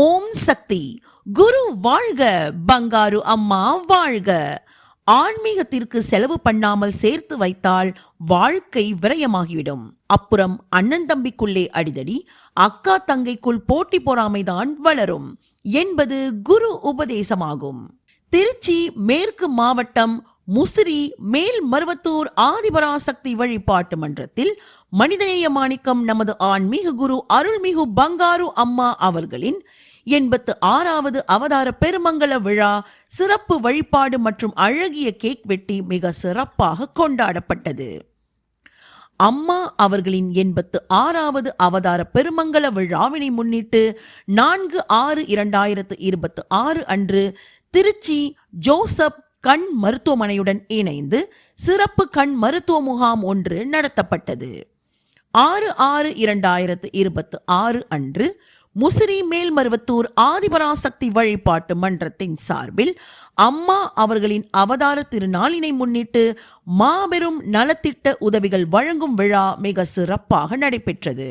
ஓம் சக்தி. குரு வாழ்க, பங்காரு அம்மா வாழ்க. ஆன்மீகத்திற்கு செலவு பண்ணாமல் சேர்த்து வைத்தால் வாழ்க்கை விரயமாகிவிடும். அப்புறம் அண்ணன் தம்பிக்குள்ளே அடிதடி, அக்கா தங்கைக்குள் போட்டி பொறாமைதான் வளரும் என்பது குரு உபதேசமாகும். திருச்சி மேற்கு மாவட்டம் முசிறி மேல்மருவத்தூர் ஆதிபராசக்தி வழிபாட்டு மன்றத்தில் மனிதநேய மாணிக்கம் நமது ஆன்மீக குரு அருள்மிகு பங்காரு அம்மா அவர்களின் 86வது அவதார பெருமங்கல விழா சிறப்பு வழிபாடு மற்றும் அழகிய கேக் வெட்டி மிக சிறப்பாக கொண்டாடப்பட்டது. அம்மா அவர்களின் 86வது அவதார பெருமங்கல விழாவினை முன்னிட்டு 4/6/2026 அன்று திருச்சி ஜோசப் கண் மருத்துவமனையுடன் இணைந்து சிறப்பு கண் மருத்துவ முகாம் ஒன்று நடத்தப்பட்டது. 6/6/2026 அன்று முசிறி மேல்மருவத்தூர் ஆதிபராசக்தி வழிபாட்டு மன்றத்தின் சார்பில் அம்மா அவர்களின் அவதார திருநாளினை முன்னிட்டு மாபெரும் நலத்திட்ட உதவிகள் வழங்கும் விழா மிக சிறப்பாக நடைபெற்றது.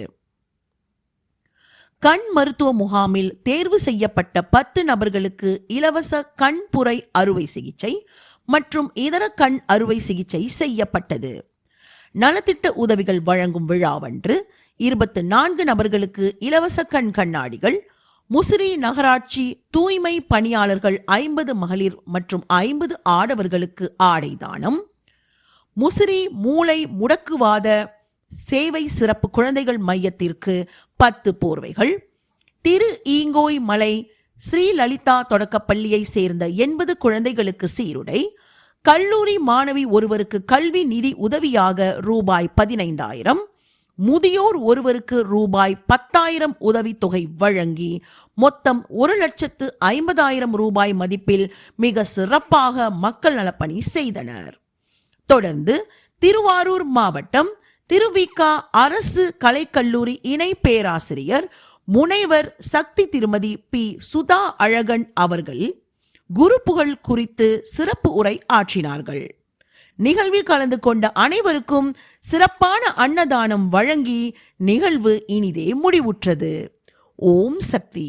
கண் மருத்துவ முகாமில் தேர்வு செய்யப்பட்ட 10 நபர்களுக்கு இலவச கண்புரை அறுவை சிகிச்சை மற்றும் இதர கண் அறுவை சிகிச்சை செய்யப்பட்டது. நலத்திட்ட உதவிகள் வழங்கும் விழாவன்று 24 நபர்களுக்கு இலவச கண் கண்ணாடிகள், முசிறி நகராட்சி தூய்மை பணியாளர்கள் 50 மகளிர் மற்றும் 50 ஆடவர்களுக்கு ஆடை தானம், முசிறி மூளை முடக்குவாத சேவை சிறப்பு குழந்தைகள் மையத்திற்கு 10 போர்வைகள், திரு ஈங்கோய் மலை ஸ்ரீ லலிதா தொடக்கப்பள்ளியை சேர்ந்த 80 குழந்தைகளுக்கு சீருடை, கல்லூரி மாணவி ஒருவருக்கு கல்வி நிதி உதவியாக ரூபாய் 15,000, முதியோர் ஒருவருக்கு ரூபாய் 10,000 உதவித்தொகை வழங்கி மொத்தம் 1,50,000 ரூபாய் மதிப்பில் மிக சிறப்பாக மக்கள் நலப்பணி செய்தனர். தொடர்ந்து திருவாரூர் மாவட்டம் திருவிக அரசு கலைக்கல்லூரி இணை பேராசிரியர் முனைவர் சக்தி திருமதி பி சுதா அழகன் அவர்கள் குரு புகழ் குறித்து சிறப்பு உரை ஆற்றினார்கள். நிகழ்வில் கலந்து கொண்ட அனைவருக்கும் சிறப்பான அன்னதானம் வழங்கி நிகழ்வு இனிதே முடிவுற்றது. ஓம் சக்தி.